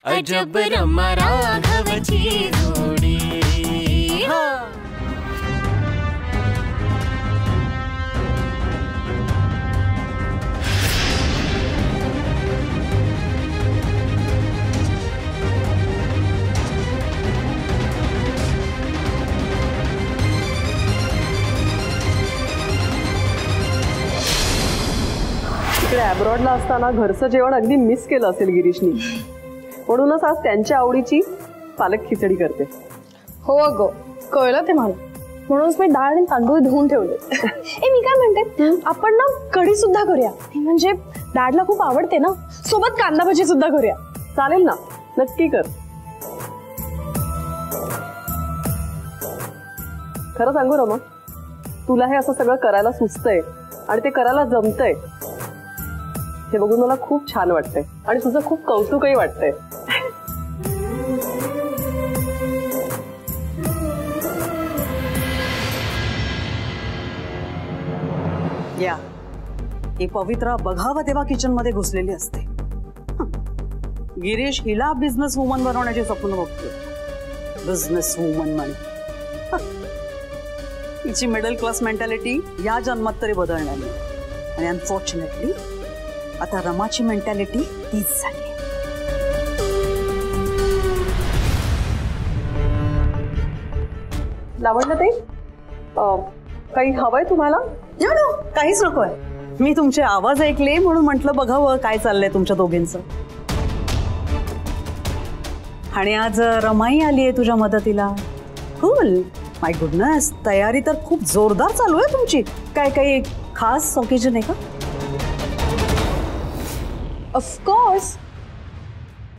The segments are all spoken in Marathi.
अजब रमा राघवची जोडी। तिकडे अब्रॉडला असताना घरचं जेवण अगदी मिस केलं असेल गिरीशनी, म्हणूनच आज त्यांच्या आवडीची पालक खिचडी करते। हो अगं, कळलं ते मला, म्हणूनच मी डाळ आणि तांदूळ धुवून ठेवले। मी काय म्हणते, आपण ना कढी सुद्धा करूया, म्हणजे डाळला खूप आवडते ना, सोबत कांदा भजी सुद्धा करूया। चालेल ना, नक्की कर। खरं सांगू रमा, तुला हे असं सगळं करायला सुचतंय आणि ते करायला जमतंय हे बघून मला खूप छान वाटतंय आणि तुझं खूप कौतुकही वाटतंय। या ही पवित्रा बघावं तेव्हा किचन मध्ये घुसलेली असते। गिरीश हिला बिझनेस वुमन बनवण्याचे स्वप्न बघतो। बिझनेस वुमन म्हणे हिची मिडल क्लास मेंटॅलिटी या जन्मात तरी बदलणार नाही, आणि अनफॉर्च्युनेटली आता रमाची मेंटॅलिटी तीच झाली। लावण्य ताई, काही हवंय तुम्हाला? नो, काहीच नकोय। मी तुमचे आवाज ऐकले म्हणून म्हटलं बघावं काय चाललंय तुमच्या दोघींचं। आणि आज रमाई आलीये तुझ्या मदतीला। कूल, माय गुडनेस, तयारी तर खूप जोरदार चालू आहे तुमची। काय काही खास ओकेजन आहे का? ऑफकोर्स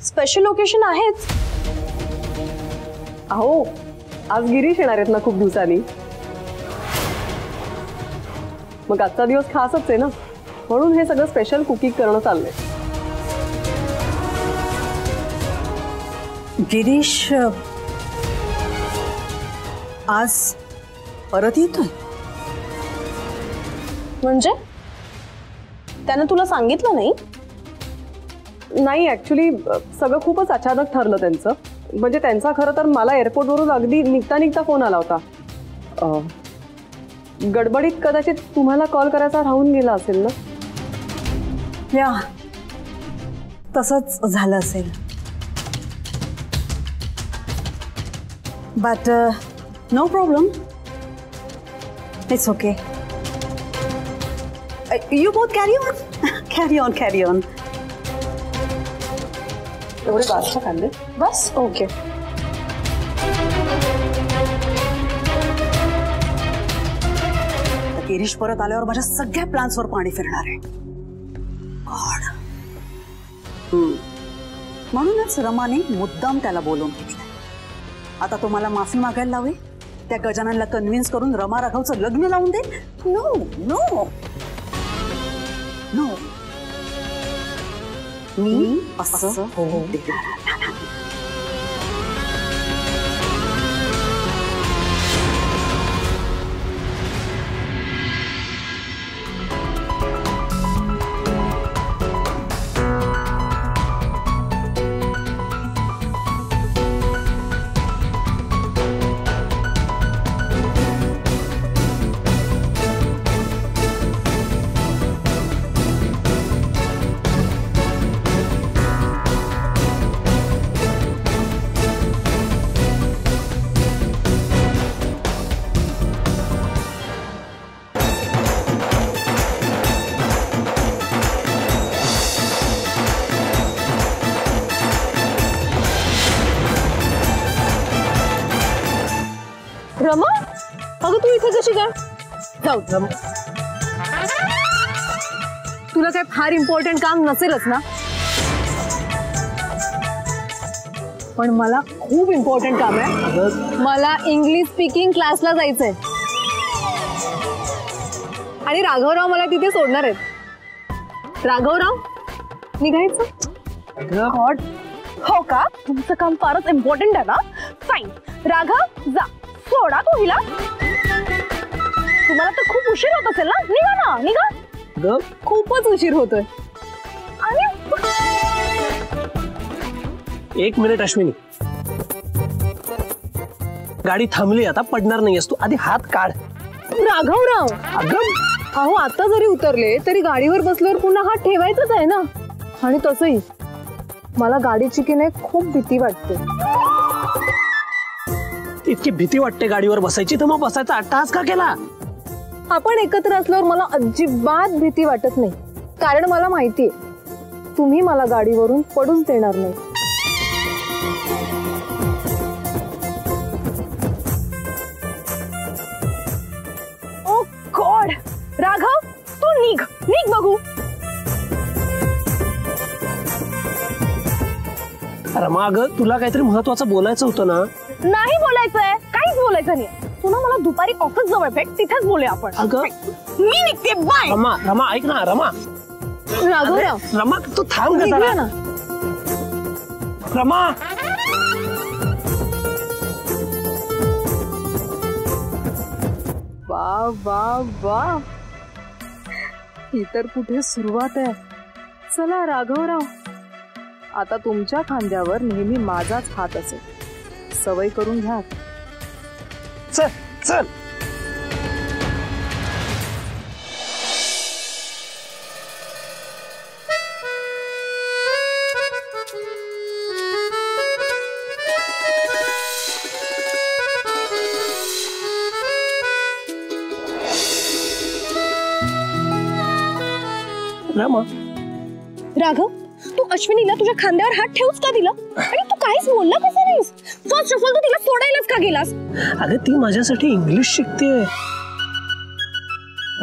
स्पेशल ओकेजन आहेच। अहो, आज गिरीश येणार आहेत ना खूप दिवसांनी, मग आजचा दिवस खासच आहे ना, म्हणून हे सगळं स्पेशल कुकिंग करणं चाललंय। गिरीश आज परत येतोय? म्हणजे त्याने तुला सांगितलं नाही? नाही, ऍक्च्युली सगळं खूपच अचानक ठरलं त्यांचं। म्हणजे त्यांचा खरं तर मला एअरपोर्टवरून अगदी निघता फोन आला होता। गडबडीत कदाचित तुम्हाला कॉल करायचा राहून गेला असेल ना? या तसंच झालं असेल, but no problem, it's okay. You both carry on, carry on, carry on. एवढे बादशा कांदे बस, ओके। गिरीश परत आल्यावर माझ्या सगळ्या प्लॅन्सवर पाणी फिरणार आहे। गॉड, म्हणूनच रमाने मुद्दाम त्याला बोलवून घेतलं। आता तो मला माफी मागायला लावे, त्या गजाननला कन्व्हिन्स करून रमा राघवचं लग्न लावून दे? नो नो नो, मी असं होऊ देणार नाही। रमा, अगं तू इथे कशी काय? जाऊ रमा, तुला काय फार इम्पॉर्टंट काम नसेलच ना? पण मला खूप इम्पॉर्टंट काम आहे। मला इंग्लिश स्पीकिंग क्लासला जायचंय आणि राघवराव मला तिथे सोडणार आहेत। राघवराव, निघायचं? गॉड, हो का? तुमचं काम फारच इम्पॉर्टंट आहे ना? फाईन, राघव जा, सोडा तू हिला। तुम्हाला तर खूप उशीर होत असेल ना, निघा ना, निघा। खूपच उशीर होतोय। आणि एक मिनिट अश्विनी, गाडी थांबली, आता पडणार नाहीयेस तू, आधी हात काढ. राघवराव, अगं अहो आता जरी उतरले तरी गाडीवर बसल्यावर पुन्हा हात ठेवायचाच आहे ना. आणि तसंही मला गाडीची की नाही खूप भीती वाटते. इतकी भीती वाटते गाडीवर बसायची तर मग बसायचा अट्टहास का केला? आपण एकत्र असल्यावर मला अजिबात भीती वाटत नाही, कारण मला माहितीये तुम्ही मला गाडीवरून पडूच देणार नाही. ओ गॉड, राघव तू निघ निघ बघू. रमा अगं तुला काहीतरी महत्वाचं बोलायचं होतं ना. नाही बोलायचंय, काहीच बोलायचं नाही. तुला मला दुपारी ऑफिस जवळ भेट, तिथेच बोलूया आपण. अगं मी निघते, बाय. रमा रमा ऐक ना रमा. राघवराव रमा तू थांब का निघूया जरा. ना. रमा वा वा वा, ही तर कुठे सुरुवात आहे. चला राघवराव, आता तुमच्या खांद्यावर नेहमी माझाच हात असेल. सवय करून घ्या. चल चल. रमा राघव, तू अश्विनीला तुझ्या खांद्यावर हात ठेवूच का दिला? आणि तू काहीच बोलला कसं नाहीस? फर्स्ट ऑफ ऑल तू तिला सोडायलाच का गेलास? अगं ती माझ्यासाठी इंग्लिश शिकतेय,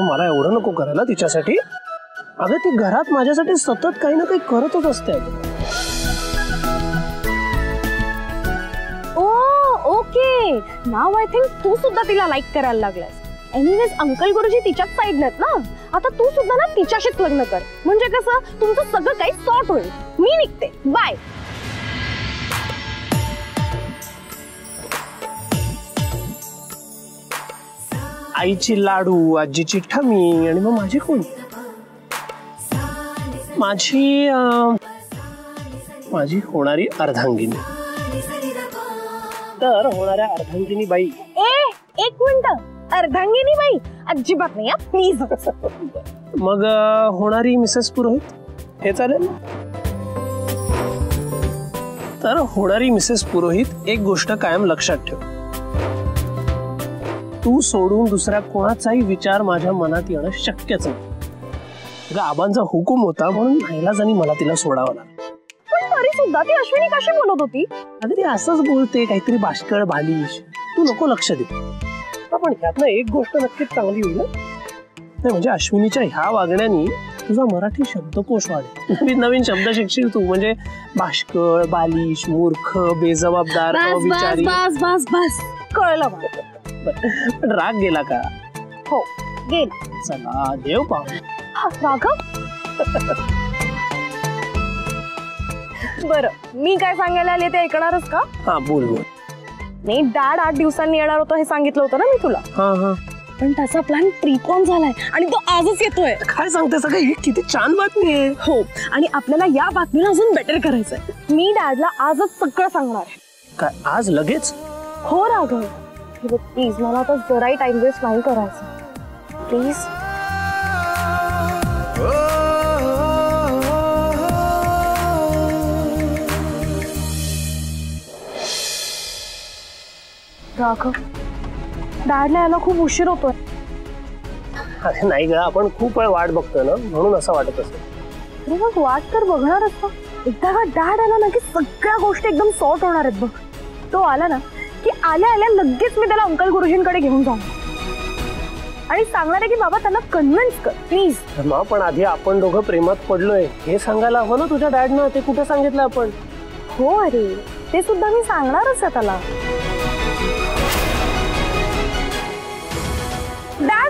मला एवढं नको करायला तिच्यासाठी. अगं ती घरात माझ्यासाठी सतत काही ना काही करतच असते. ओके, नाव आय थिंक तू सुद्धा तिला लाईक करायला लागलास. एनिवेज अंकल गुरुजी तिच्याच साईडला आहेत ना. आता तू सुद्धा ना तिच्याशीच लग्न कर, म्हणजे कसं तुमचं सगळं काही सॉर्ट होईल. मी निघते, बाय. आईची लाडू, आजीची ठमी आणि मग माझी कोण? माझी होणारी अर्धांगिनी. तर होणाऱ्या अर्धांगिनी बाई. एक मिनिट, अर्धांगिनी बाई अजिबात नाही, प्लीज. मग होणारी मिसेस पुरोहित, हे चालेल? तर होणारी मिसेस पुरोहित, एक गोष्ट कायम लक्षात ठेव, तू सोडून दुसऱ्या कोणाचाही विचार माझ्या मनात येणं शक्यच नाही. आबांचा हुकूम होता म्हणून नाईलाजाने मला तिला सोडावं लागलं. पण तरी सुद्धा ती अश्विनी कशी बोलत होती? अगं ती असंच बोलते, काहीतरी बाष्कळ बालिश. तू नको लक्ष दे. पण ह्यातनं एक गोष्ट नक्कीच चांगली होईल नाही, म्हणजे अश्विनीच्या ह्या वागण्याने तुझा मराठी शब्दकोश वाढेल. नवीन शब्द शिकशील तू, म्हणजे बाष्कळ, बालिश, मूर्ख, बेजबाबदार, अविचारी. बस बस बस, कळलं मला. पण राग गेला का? हो गेला. चला देव पाहू. राघव, बरं मी काय सांगायला आले ते ऐकणारच का? हा बोल बोल. नाही, डॅड 8 दिवसांनी येणार होतं हे सांगितलं होतं ना मी तुला. हा हा, पण त्याचा प्लॅन प्रीपॉन झालाय आणि तो आजच येतोय. काय सांगते सगळं? ही किती छान बातमी आहे. हो, आणि आपल्याला या बातमीला अजून बेटर करायचंय. मी डॅडला आजच सगळं सांगणार आहे. काय आज लगेच? हो राघव, प्लीज मला आता जराही टाइम वेस्ट नाही करायचं, प्लीज. राघव, डॅडला यायला खूप उशीर होतोय. अरे नाही ग, आपण खूप वेळ वाट बघतोय ना, म्हणून असं वाटत असेल. मग वाट तर बघणारच का? एकदा का डॅड आला ना की सगळ्या गोष्टी एकदम सॉर्ट होणार आहेत बघ. तो आला ना की आल्या आल्या लगेच मी त्याला अंकल गुरुजींकडे घेऊन जाणार आणि सांगणार आहे की बाबा त्यांना कन्व्हिन्स कर प्लीज. पण आधी आपण दोघं प्रेमात पडलोय हे सांगायला हवं ना तुझ्या डॅडनं. ते कुठे सांगितलं आपण? हो अरे, ते सुद्धा मी सांगणारच आहे त्याला. डॅड